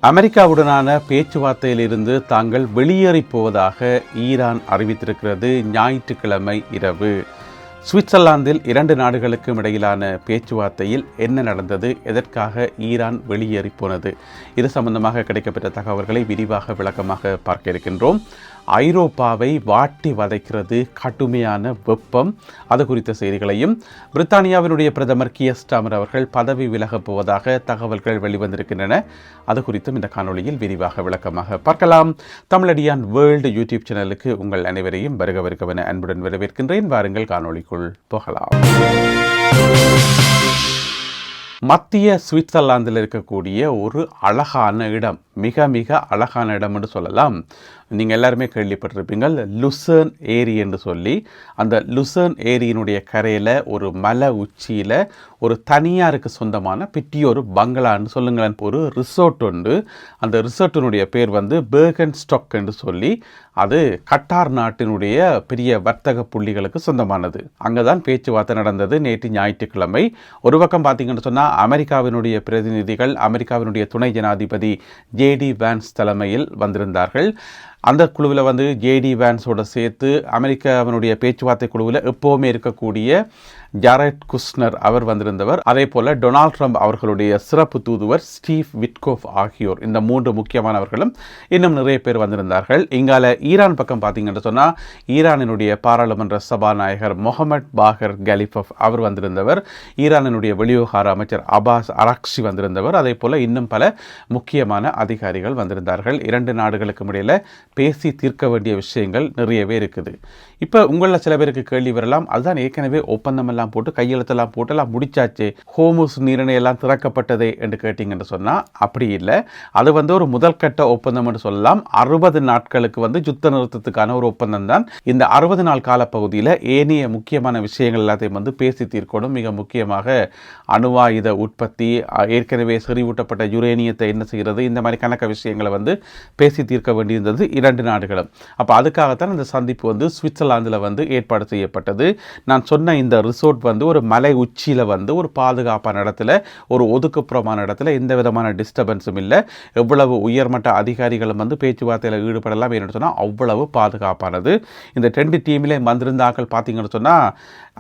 அமெரிக்காவுடனான பேச்சுவார்த்தையிலிருந்து தாங்கள் வெளியேறி போவதாக ஈரான் அறிவித்திருக்கிறது. ஞாயிற்றுக்கிழமை இரவு சுவிட்சர்லாந்தில் 2 நாடுகளுக்கும் இடையிலான பேச்சுவார்த்தையில் என்ன நடந்தது, எதற்காக ஈரான் வெளியேறி போனது, இது சம்பந்தமாக கிடைக்கப்பெற்ற தகவல்களை விரிவாக விளக்கமாக பார்க்க இருக்கின்றோம். ஐரோப்பாவை வாட்டி வதைக்கிறது கடுமையான வெப்பம், அது குறித்த செய்திகளையும், பிரித்தானியாவினுடைய பிரதமர் கியர் ஸ்டார்மர் அவர்கள் பதவி விலகப் போவதாக தகவல்கள் வெளிவந்திருக்கின்றன, அது குறித்தும் இந்த காணொலியில் விரிவாக விளக்கமாக பார்க்கலாம். தமிழடியான் வேர்ல்டு யூடியூப் சேனலுக்கு உங்கள் அனைவரையும் வருகவென அன்புடன் வரவேற்கின்றேன். வாருங்கள் காணொலிக்குள் போகலாம். மத்திய சுவிட்சர்லாந்தில் இருக்கக்கூடிய ஒரு அழகான இடம், மிக மிக அழகான இடம் என்று சொல்லலாம். நீங்கள் எல்லாருமே கேள்விப்பட்டிருப்பீங்கள் லுசர்ன் ஏரி என்று சொல்லி. அந்த லுசர்ன் ஏரியினுடைய கரையில் ஒரு மலை உச்சியில் ஒரு தனியாருக்கு சொந்தமான ஒரு பங்களான்னு சொல்லுங்களேன், ஒரு ரிசோர்ட் உண்டு. அந்த ரிசோர்ட்டினுடைய பேர் பேர்கன் ஸ்டாக் என்று சொல்லி, அது கட்டார் நாட்டினுடைய பெரிய வர்த்தக புள்ளிகளுக்கு சொந்தமானது. அங்கே தான் பேச்சுவார்த்தை நடந்தது நேற்று ஞாயிற்றுக்கிழமை. ஒரு பக்கம் பார்த்தீங்கன்னு சொன்னால் அமெரிக்காவினுடைய பிரதிநிதிகள், அமெரிக்காவினுடைய துணை ஜனாதிபதி ஜேடி வான்ஸ் தலைமையில் வந்திருந்தார்கள். அந்த குழுவில் ஜேடி வான்ஸோடு சேர்த்து அமெரிக்காவினுடைய பேச்சுவார்த்தை குழுவில் எப்போவுமே இருக்கக்கூடிய ஜாரெட் குஷ்னர் அவர் வந்திருந்தவர். அதே போல் டொனால்ட் ட்ரம்ப் அவர்களுடைய சிறப்பு தூதுவர் ஸ்டீவ் விட்கோஃப் ஆகியோர், இந்த 3 முக்கியமானவர்களும் இன்னும் நிறைய பேர் வந்திருந்தார்கள். இங்கால ஈரான் பக்கம் பார்த்தீங்கன்னு சொன்னால் ஈரானினுடைய பாராளுமன்ற சபாநாயகர் முகமது பாகர் கலிஃபப் அவர் வந்திருந்தவர். ஈரானினுடைய வெளிவிவகார அமைச்சர் அப்பாஸ் அராக்சி வந்திருந்தவர். அதே போல் இன்னும் பல முக்கியமான அதிகாரிகள் வந்திருந்தார்கள். 2 நாடுகளுக்கும் இடையில் பேசி தீர்க்க வேண்டிய விஷயங்கள் நிறையவே இருக்குது. இப்போ உங்களில் சில பேருக்கு கேள்வி வரலாம், அதுதான் ஏற்கனவே ஒப்பந்தம் எல்லாம் போட்டு கையெழுத்தெல்லாம் போட்டு எல்லாம் முடிச்சாச்சு, ஹோமுஸ் நீரிணை எல்லாம் திறக்கப்பட்டதே என்று கேட்டீங்கன்னு சொன்னால் அப்படி இல்லை. அது ஒரு முதல் கட்ட ஒப்பந்தம் என்று சொல்லலாம். 60 நாட்களுக்கு யுத்த நிறுத்தத்துக்கான ஒரு ஒப்பந்தம் தான். இந்த 60 நாள் காலப்பகுதியில் ஏனைய முக்கியமான விஷயங்கள் எல்லாத்தையும் பேசி தீர்க்கணும். மிக முக்கியமாக அணுவாயுத உற்பத்தி, ஏற்கனவே செறிவூட்டப்பட்ட யுரேனியத்தை என்ன செய்கிறது, இந்த மாதிரி கணக்க விஷயங்களை பேசி தீர்க்க வேண்டியிருந்தது 2 நாடுகளும். அப்போ அதுக்காகத்தான் இந்த சந்திப்பு சுவிட்சர்லாந்தில் ஏற்பாடு செய்யப்பட்டது. நான் சொன்ன இந்த ரிசோர்ட் ஒரு மலை உச்சியில் ஒரு பாதுகாப்பான இடத்துல, ஒரு ஒதுக்குப்புறமான இடத்துல, எந்த விதமான டிஸ்டர்பன்ஸும் இல்லை. எவ்வளவு உயர்மட்ட அதிகாரிகளும் பேச்சுவார்த்தையில் ஈடுபடலாம் என்று சொன்னால் அவ்வளவு பாதுகாப்பானது. இந்த 2 டீமிலே வந்திருந்தார்கள் பார்த்தீங்கன்னு சொன்னால்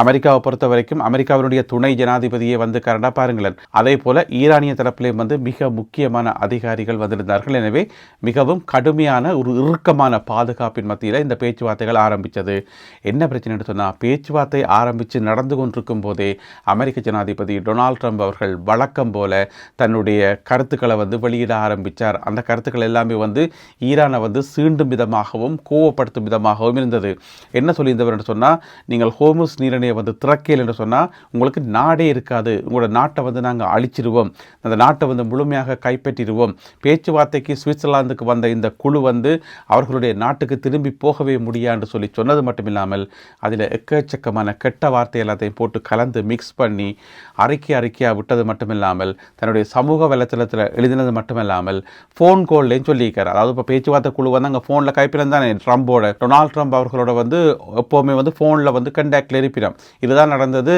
அமெரிக்காவை பொறுத்த வரைக்கும் அமெரிக்காவினுடைய துணை ஜனாதிபதியை கரண்டா பாருங்களேன். அதே போல ஈரானிய தரப்பிலே மிக முக்கியமான அதிகாரிகள் வந்திருந்தார்கள். எனவே மிகவும் கடுமையான ஒரு இறுக்கமான பாதுகாப்பின் மத்தியில் இந்த பேச்சுவார்த்தைகள் ஆரம்பித்தது. என்ன பிரச்சனை சொன்னால், பேச்சுவார்த்தை ஆரம்பித்து நடந்து கொண்டிருக்கும் போதே அமெரிக்க ஜனாதிபதி டொனால்ட் ட்ரம்ப் அவர்கள் வழக்கம் போல தன்னுடைய கருத்துக்களை வெளியிட ஆரம்பித்தார். அந்த கருத்துக்கள் எல்லாமே ஈரானை சீண்டும் விதமாகவும் கோவப்படுத்தும் விதமாகவும் இருந்தது. என்ன சொல்லியிருந்தவர் என்று சொன்னால், நீங்கள் ஹோமுஸ் நீரிணையை திறக்கல் என்று சொன்னால் உங்களுக்கு நாடே இருக்காது, உங்களோட நாட்டை நாங்கள் அழிச்சிருவோம், அந்த நாட்டை முழுமையாக கைப்பற்றிடுவோம். பேச்சுவார்த்தைக்கு சுவிட்சர்லாந்துக்கு வந்த இந்த குழு அவர்களுடைய நாட்டுக்கு திரும்பி போகவே முடியாது சொல்லி சொன்னது மட்டுமில்லாமல் அதில் எக்கச்சக்கமான கெட்ட வார்த்தை எல்லாத்தையும் போட்டு கலந்து மிக்ஸ் பண்ணி அறிக்கையாக விட்டது மட்டுமில்லாமல் தன்னுடைய சமூக வலைத்தளத்தில் எழுதினது மட்டுமில்லாமல் ஃபோன் கால்லையும் சொல்லியிருக்கார். அதாவது இப்போ பேச்சுவார்த்தை குழு அங்கே ஃபோனில் கைப்பினம் தானே ட்ரம்போட, டொனால்ட் ட்ரம்ப் அவர்களோட எப்போவுமே ஃபோனில் கண்டாக்டில் இருப்பினோம். இதுதான் நடந்தது.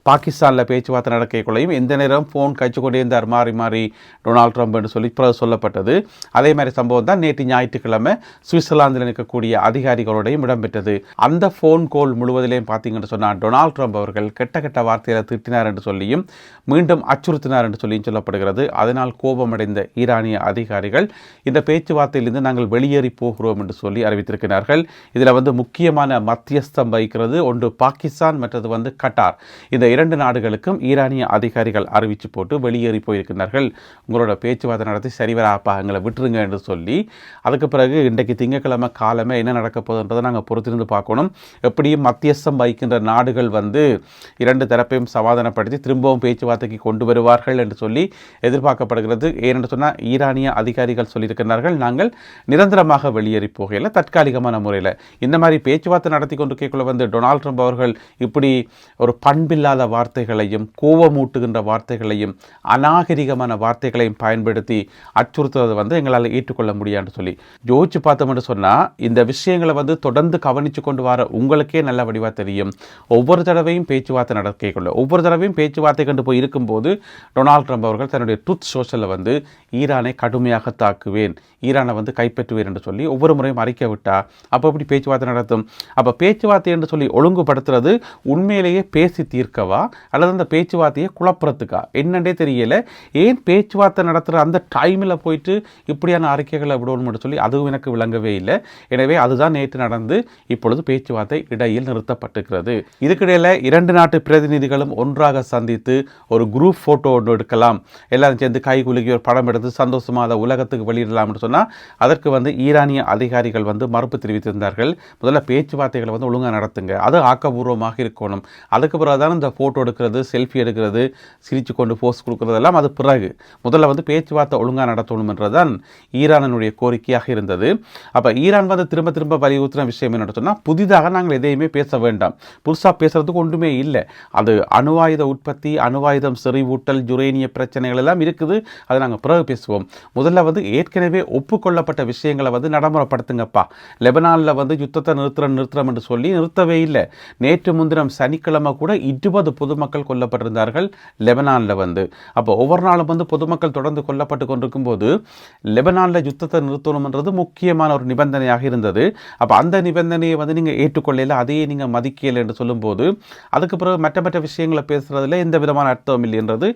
பாகிஸ்தானில் பேச்சுவார்த்தை நடக்கக்குள்ளையும் எந்த நேரம் ஃபோன் கழிச்சு கொண்டே இருந்தார் மாறி மாறி டொனால்ட் ட்ரம்ப் என்று சொல்லி சொல்லப்பட்டது. அதே மாதிரி சம்பவம் தான் நேற்று ஞாயிற்றுக்கிழமை சுவிட்சர்லாந்தில் இருக்கக்கூடிய அதிகாரிகளோடையும் இடம்பெற்றது. அந்த ஃபோன் கால் முழுவதிலையும் பார்த்தீங்கன்னு சொன்னால் டொனால்ட் ட்ரம்ப் அவர்கள் கெட்ட வார்த்தையில் திட்டினார் என்று சொல்லியும் மீண்டும் அச்சுறுத்தினார் என்று சொல்லியும் சொல்லப்படுகிறது. அதனால் கோபமடைந்த ஈரானிய அதிகாரிகள் இந்த பேச்சுவார்த்தையிலிருந்து நாங்கள் வெளியேறி போகிறோம் என்று சொல்லி அறிவித்திருக்கிறார்கள். இதில் முக்கியமான மத்தியஸ்தம் வகிக்கிறது ஒன்று பாகிஸ்தான், மற்றது கட்டார். இந்த 2 நாடுகளுக்கும் ஈரானிய அதிகாரிகள் அறிவிச்சு போட்டு வெளியேறி போயிருக்கிறார்கள். உங்களோட பேச்சுவார்த்தை நடத்தி சரிவராப்பா எங்களை விட்டுருங்க என்று சொல்லி. அதுக்கு பிறகு இன்றைக்கு திங்கட்கிழமை காலமே என்ன நடக்க போகுதுன்றதை நாங்கள் பொறுத்திருந்து பார்க்கணும். எப்படியும் மத்தியஸ்தம் வகிக்கின்ற நாடுகள் 2 தரப்பையும் சமாதானப்படுத்தி திரும்பவும் பேச்சுவார்த்தைக்கு கொண்டு வருவார்கள் என்று சொல்லி எதிர்பார்க்கப்படுகிறது. ஏனென்று சொன்னால் ஈரானிய அதிகாரிகள் சொல்லியிருக்கிறார்கள், நாங்கள் நிரந்தரமாக வெளியேறி போகையில் தற்காலிகமான முறையில் இந்த மாதிரி பேச்சுவார்த்தை நடத்தி கொண்டு கேட்குள்ள டொனால்ட் ட்ரம்ப் அவர்கள் இப்படி ஒரு பண்பில்லாத வார்த்தைகளையும் கோபமூட்டுகின்ற வார்த்தைகளையும் அநாகரிகமான வார்த்தைகளையும் பயன்படுத்தி அச்சுறுத்துவதை எங்களால் ஏற்றுக்கொள்ள முடியாது சொல்லி யோசிச்சு பார்த்தோம்னு சொன்னால், இந்த விஷயங்களை தொடர்ந்து கவனித்து கொண்டு வர உங்களுக்கே நல்ல வடிவாக தெரியும். ஒவ்வொரு தடவையும் தடவையும் பேச்சுவார்த்தை நடக்கக்குள்ள ஒவ்வொரு தடவையும் பேச்சுவார்த்தை கொண்டு போய் இருக்கும்போது டொனால்ட் ட்ரம்ப் அவர்கள் தன்னுடைய ட்ரூத் சோஷலில் வந்து ஈரானை கடுமையாக தாக்குவேன், ஈரானை வந்து கைப்பற்றுவேன் என்று சொல்லி ஒவ்வொரு முறையும் அறிக்கை விட்டா அப்போ எப்படி பேச்சுவார்த்தை நடத்தும்? அப்போ பேச்சுவார்த்தை என்று சொல்லி ஒழுங்குபடுத்துறது உண்மையிலேயே பேசி தீர்க்கவா அல்லது அந்த பேச்சுவார்த்தையை குழப்பறதுக்கா என்னன்றே தெரியல. ஏன் பேச்சுவார்த்தை நடத்துகிற அந்த டைமில் போயிட்டு இப்படியான அறிக்கைகளை விடணும்னு சொல்லி அதுவும் எனக்கு விளங்கவே இல்லை. எனவே அதுதான் நேற்று நடந்து இப்பொழுது பேச்சுவார்த்தை இடையில் நிறுத்தப்பட்டிருக்கிறது. இதுக்கிடையில் 2 நாட்டு பிரதிநிதிகளும் ஒன்றாக சந்தித்து ஒரு குரூப் ஃபோட்டோ ஒன்று எடுக்கலாம், எல்லாரும் சேர்ந்து கை குலுக்கி ஒரு படம் எடுத்து சந்தோஷமாக அதை உலகத்துக்கு வெளியிடலாம்னு சொன்னால் அதற்கு வந்து ஈரானிய அதிகாரிகள் வந்து மறுப்பு தெரிவித்திருந்தார்கள். முதல்ல பேச்சுவார்த்தைகளை வந்து ஒழுங்காக நடத்துங்க, அது ஆக்கப்பூர்வமாக இருக்கணும், அதுக்கு பிறகு தான் இந்த ஃபோட்டோ எடுக்கிறது, செல்ஃபி எடுக்கிறது, சிரித்து கொண்டு போஸ்ட் கொடுக்குறதெல்லாம் அது பிறகு. முதல்ல வந்து பேச்சுவார்த்தை ஒழுங்காக நடத்தணும் என்றதான் ஈரானுடைய கோரிக்கையாக இருந்தது. அப்போ ஈரான் வந்து திரும்ப திரும்ப வலியுறுத்தின விஷயம் என்ன சொன்னால், புதிதாக நாங்கள் எதையுமே பேச வேண்டாம், புதுசாக பேசுறதுக்கு ஒன்றுமே இல்லை, அது அணுவாயுத உற்பத்தி, அணுவாயுதம் செறிவூட்டல், யுரேனிய பிரச்சனைகள் எல்லாம் இருக்குது, அதை நாங்கள் பிறகு பேசுவோம். முதல்ல வந்து ஏற்கனவே ஒப்புக்கொள்ளப்பட்ட விஷயங்களை வந்து நடைமுறைப்படுத்துங்கப்பா. லெபனானில் வந்து யுத்தத்தை நிறுத்துறோம் என்று சொல்லி நிறுத்தவே இல்லை. நேற்று முன்தினம் சனிக்கிழமை கூட 20 பொதுமக்கள் கொல்லப்பட்டிருந்தார்கள் லெபனானில் வந்து. அப்போ ஒவ்வொரு நாளும் வந்து பொதுமக்கள் தொடர்ந்து கொல்லப்பட்டு கொண்டிருக்கும் போது லெபனானில் யுத்தத்தை நிறுத்தணும்ன்றது முக்கியமான ஒரு நிபந்தனையாக இருந்தது. அப்போ அந்த நிபந்தனையை வந்து நீங்கள் ஏற்றுக்கொள்ளல, அதையே நீங்கள் மதிக்கல என்று சொல்லும்போது அதுக்கு பிறகு மற்ற விஷயங்களை பேசுறதுல எந்த விதமான அர்த்தம் இல்லை என்றது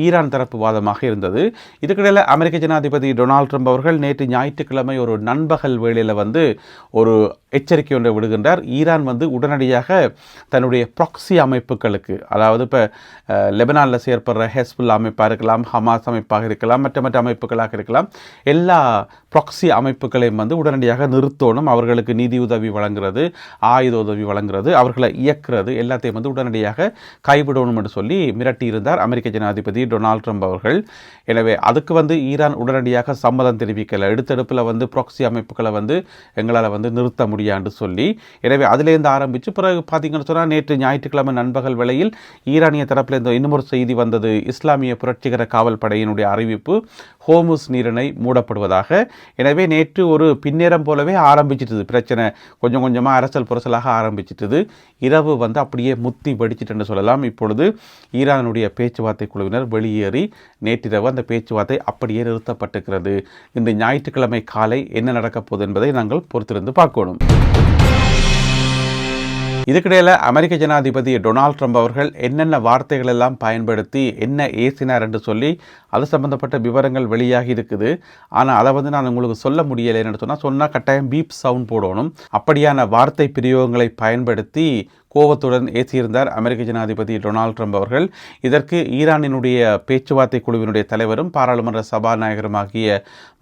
ஈரான் தரப்பு வாதமாக இருந்தது. இதுக்கிடையில் அமெரிக்க ஜனாதிபதி டொனால்ட் ட்ரம்ப் அவர்கள் நேற்று ஞாயிற்றுக்கிழமை ஒரு நண்பகல் வேளையில் வந்து ஒரு எச்சரிக்கை ஒன்றை விடுகின்றார். ஈரான் வந்து உடனடியாக தன்னுடைய ப்ராக்ஸி அமைப்புகளுக்கு, அதாவது இப்போ லெபனானில் செயற்படுற ஹெஸ்புல்லா அமைப்பாக இருக்கலாம், ஹமாஸ் அமைப்பாக இருக்கலாம், மற்ற அமைப்புகளாக இருக்கலாம், எல்லா ப்ராக்ஸி அமைப்புகளையும் வந்து உடனடியாக நிறுத்தணும், அவர்களுக்கு நிதி உதவி வழங்குறது, ஆயுத உதவி வழங்குறது, அவர்களை இயக்குறது எல்லாத்தையும் வந்து உடனடியாக கைவிடணும் என்று சொல்லி மிரட்டியிருந்தார் அமெரிக்க ஜனாதிபதி டொனால்ட் ட்ரம்ப் அவர்கள். எனவே அதுக்கு வந்து ஈரான் உடனடியாக சம்மதம் தெரிவிக்கலை. எடுத்தெடுப்பில் வந்து ப்ராக்ஸி அமைப்புகளை வந்து எங்களால் வந்து நிறுத்த முடியான்னு சொல்லி. எனவே அதிலேருந்து ஆரம்பித்து பிறகு பார்த்தீங்கன்னு சொன்னால் நேற்று ஞாயிற்றுக்கிழமை நண்பகல் வேளையில் ஈரானிய தரப்பில் இன்னொரு செய்தி வந்தது. இஸ்லாமிய புரட்சிகர காவல் படையினுடைய அறிவிப்பு, ஹோமுஸ் நீரிணை மூடப்படுவதாக. எனவே நேற்று ஒரு பின்னேரம் போலவே ஆரம்பிச்சிட்டது பிரச்சனை, கொஞ்சம் கொஞ்சமாக அரசல் புரசலாக ஆரம்பிச்சிட்டது. இரவு வந்து அப்படியே முத்தி வெடிச்சிட்டு சொல்லலாம். இப்பொழுது ஈரானுடைய பேச்சுவார்த்தை குழுவினர் வெளியேறி நேற்றிரவு அந்த பேச்சுவார்த்தை அப்படியே நிறுத்தப்பட்டிருக்கிறது. இந்த ஞாயிற்றுக்கிழமை காலை என்ன நடக்கப் போகுது என்பதை நாங்கள் பொறுத்திருந்து பார்க்கணும். இதுக்கிடையில் அமெரிக்க ஜனாதிபதி டொனால்ட் ட்ரம்ப் அவர்கள் என்னென்ன வார்த்தைகள் எல்லாம் பயன்படுத்தி என்ன ஏசினார் என்று சொல்லி அது சம்பந்தப்பட்ட விவரங்கள் வெளியாகி இருக்குது. ஆனால் அதை வந்து நான் உங்களுக்கு சொல்ல முடியலை என்று சொன்னால் கட்டாயம் பீப் சவுண்ட் போடணும். அப்படியான வார்த்தை பிரயோகங்களை பயன்படுத்தி கோபத்துடன் ஏசியிருந்தார் அமெரிக்க ஜனாதிபதி டொனால்ட் ட்ரம்ப் அவர்கள். இதற்கு ஈரானினுடைய பேச்சுவார்த்தை குழுவினுடைய தலைவரும் பாராளுமன்ற சபாநாயகருமாகிய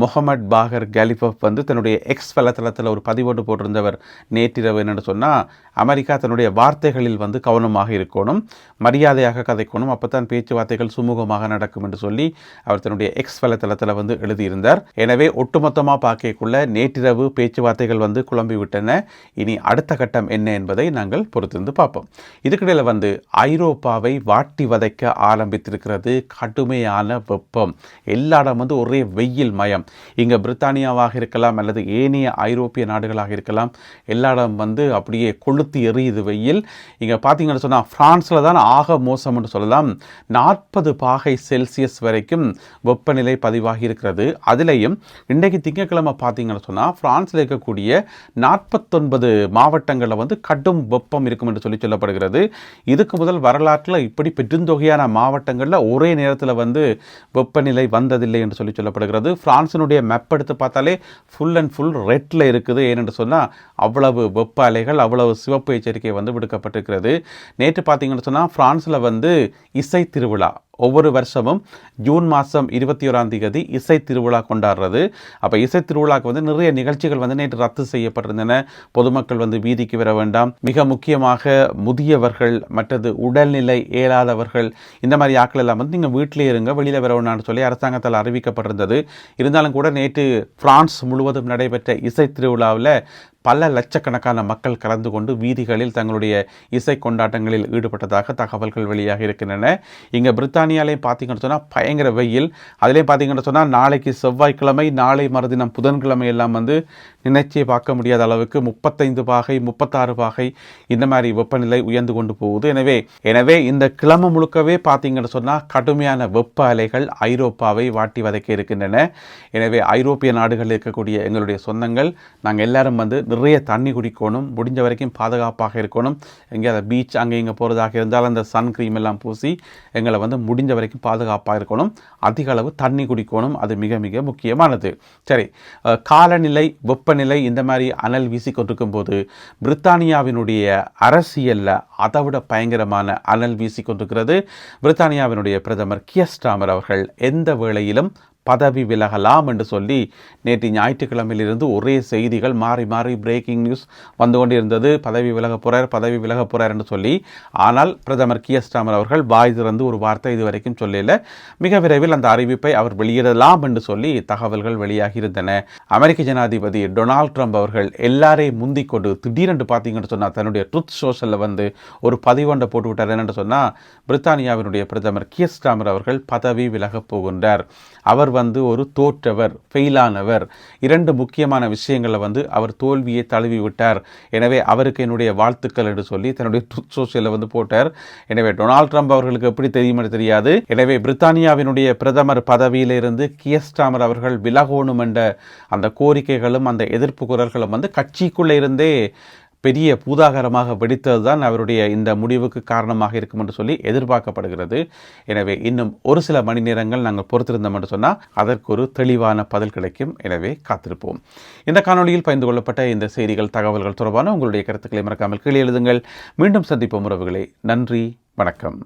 முகமது பாகர் கலிஃபப் வந்து தன்னுடைய எக்ஸ் வலைத்தளத்தில் ஒரு பதிவோடு போட்டிருந்தவர் நேற்றிரவு என்னென்னு சொன்னால், அமெரிக்கா தன்னுடைய வார்த்தைகளில் வந்து கவனமாக இருக்கணும், மரியாதையாக கதைக்கணும், அப்போ தான் பேச்சுவார்த்தைகள் சுமூகமாக நடக்கும் என்று சொல்லி அவர் தன்னுடைய எக்ஸ் வலைத்தளத்தில் வந்து எழுதியிருந்தார். எனவே ஒட்டுமொத்தமாக பார்க்கக்குள்ள நேற்றிரவு பேச்சுவார்த்தைகள் வந்து குழம்பிவிட்டன. இனி அடுத்த கட்டம் என்ன என்பதை நாங்கள் பொறுத்து பார்ப்போம். இதுக்கிடையில் வந்து ஐரோப்பாவை வாட்டி வதைக்க ஆரம்பித்திருக்கிறது கடுமையான வெப்பம். எல்லா இடம் வந்து ஒரே வெயில் மயம். இங்கே பிரித்தானியாவாக இருக்கலாம் அல்லது ஏனைய ஐரோப்பிய நாடுகளாக இருக்கலாம், எல்லா இடம் வந்து அப்படியே கொளுத்தி எரியுது வெயில். இங்கே பார்த்தீங்கன்னு சொன்னால் பிரான்ஸில் தான் ஆக மோசம்னு சொல்லலாம். 40 பாகை செல்சியஸ் வரைக்கும் வெப்பநிலை பதிவாகி இருக்கிறது. அதிலையும் இன்றைக்கு திங்கட்கிழமை பார்த்தீங்கன்னு சொன்னால் பிரான்ஸில் இருக்கக்கூடிய 49 மாவட்டங்களில் வந்து கடும் வெப்பம் இருக்கும் என்று சொல்லப்படுகிறது. இதுக்கு முதல் வரலாற்றில் இப்படி பெருந்தொகையான மாவட்டங்களில் ஒரே நேரத்தில் வந்து வெப்பநிலை வந்ததில்லை என்று சொல்லப்படுகிறது. பிரான்சினுடைய மேப் எடுத்து பார்த்தாலே ஃபுல் அண்ட் ஃபுல் ரெட்டில் இருக்குது. ஏனென்று சொன்னால் அவ்வளவு வெப்ப அலைகள், அவ்வளவு சிவப்பு எச்சரிக்கை வந்து விடுக்கப்பட்டிருக்கிறது. நேற்று பார்த்தீங்கன்னு சொன்னால் பிரான்ஸில் வந்து இசை திருவிழா ஒவ்வொரு வருஷமும் ஜூன் மாதம் 21 இசை திருவிழா கொண்டாடுறது. அப்போ இசை திருவிழாவுக்கு வந்து நிறைய நிகழ்ச்சிகள் வந்து நேற்று ரத்து செய்யப்பட்டிருந்தன. பொதுமக்கள் வந்து வீதிக்கு வர வேண்டாம், மிக முக்கியமாக முதியவர்கள், மற்றது உடல்நிலை இயலாதவர்கள், இந்த மாதிரி ஆட்கள் எல்லாம் வந்து நீங்கள் வீட்டிலே இருங்க, வெளியில் வர வேண்டாம்னு சொல்லி அரசாங்கத்தால் அறிவிக்கப்பட்டிருந்தது. இருந்தாலும் கூட நேற்று பிரான்ஸ் முழுவதும் நடைபெற்ற இசை திருவிழாவில் பல லட்சக்கணக்கான மக்கள் கலந்து கொண்டு வீதிகளில் தங்களுடைய இசை கொண்டாட்டங்களில் ஈடுபட்டதாக தகவல்கள் வெளியாக இருக்கின்றன. இங்கே பிரித்தானியாலையும் பார்த்தீங்கன்னு சொன்னால் பயங்கர வெயில். அதிலையும் பார்த்தீங்கன்னு சொன்னால் நாளைக்கு செவ்வாய்க்கிழமை, நாளை மறுதினம் புதன்கிழமை எல்லாம் வந்து நினைச்சே பார்க்க முடியாத அளவுக்கு 35 பாகை 36 பாகை இந்த மாதிரி வெப்பநிலை உயர்ந்து கொண்டு போகுது. எனவே இந்த கிழமை முழுக்கவே பார்த்தீங்கன்னு சொன்னால் கடுமையான வெப்ப அலைகள் ஐரோப்பாவை வாட்டி வதைக்க இருக்கின்றன. எனவே ஐரோப்பிய நாடுகளில் இருக்கக்கூடிய எங்களுடைய சொந்தங்கள் நாங்கள் எல்லாரும் நிறைய தண்ணி குடிக்கணும், முடிஞ்ச வரைக்கும் பாதுகாப்பாக இருக்கணும். எங்கேயாவது பீச் அங்கே இங்கே போகிறதாக இருந்தால் அந்த சன் க்ரீம் எல்லாம் பூசி எங்களை முடிஞ்ச வரைக்கும் பாதுகாப்பாக இருக்கணும். அதிக அளவு தண்ணி குடிக்கணும், அது மிக மிக முக்கியமானது. சரி, காலநிலை வெப்பநிலை இந்த மாதிரி அனல் வீசிக்கொண்டிருக்கும் போது பிரித்தானியாவினுடைய அரசியலில் அதை விட பயங்கரமான அனல் வீசிக்கொண்டிருக்கிறது. பிரித்தானியாவினுடைய பிரதமர் கியர் ஸ்டார்மர் அவர்கள் எந்த வேளையிலும் பதவி விலகலாம் என்று சொல்லி நேற்று ஞாயிற்றுக்கிழமையிலிருந்து ஒரே செய்திகள் மாறி மாறி பிரேக்கிங் நியூஸ் வந்து கொண்டிருந்தது. பதவி விலகப் போகிறார் என்று சொல்லி. ஆனால் பிரதமர் கியர் ஸ்டார்மர் அவர்கள் வாய் திறந்து ஒரு வார்த்தை இதுவரைக்கும் சொல்லல. மிக விரைவில் அந்த அறிவிப்பை அவர் வெளியிடலாம் என்று சொல்லி தகவல்கள் வெளியாகி இருந்தன. அமெரிக்க ஜனாதிபதி டொனால்ட் ட்ரம்ப் அவர்கள் எல்லாரையும் முந்திக் கொண்டு திடீரென்று பார்த்தீங்கன்னு சொன்னால் தன்னுடைய ட்ரூத் சோஷலில் ஒரு பதிவொன்றை போட்டு விட்டார். என்னென்று சொன்னால் பிரித்தானியாவினுடைய பிரதமர் கியர் ஸ்டார்மர் அவர்கள் பதவி விலகப் போகின்றார். அவர் ஒரு தோற்றவர், ஃபெயிலானவர். 2 முக்கியமான விஷயங்களை அவர் தோல்வியை தழுவி விட்டார். எனவே அவருக்கு என்னுடைய வாழ்த்துக்கள் என்று சொல்லி தன்னுடைய ட்ரூத் சோஷியலில் போட்டார். எனவே டொனால்ட் ட்ரம்ப் அவர்களுக்கு எப்படி தெரியும் தெரியாது. எனவே பிரித்தானியாவினுடைய பிரதமர் பதவியிலிருந்து கியர் ஸ்டார்மர் அவர்கள் விலகணும் என்ற அந்த கோரிக்கைகளும் அந்த எதிர்ப்பு குரல்களும் கட்சிக்குள்ளே இருந்தே பெரிய பூதாகரமாக வெடித்தது தான் அவருடைய இந்த முடிவுக்கு காரணமாக இருக்கும் என்று சொல்லி எதிர்பார்க்கப்படுகிறது. எனவே இன்னும் ஒரு சில மணி நேரங்கள் நாங்கள் பொறுத்திருந்தோம் என்று சொன்னால் அதற்கு ஒரு தெளிவான பதில் கிடைக்கும். எனவே காத்திருப்போம். இந்த காணொலியில் பகிர்ந்து கொள்ளப்பட்ட இந்த செய்திகள் தகவல்கள் தொடர்பான உங்களுடைய கருத்துக்களை மறக்காமல் கீழே எழுதுங்கள். மீண்டும் சந்திப்போம் உறவுகளே. நன்றி, வணக்கம்.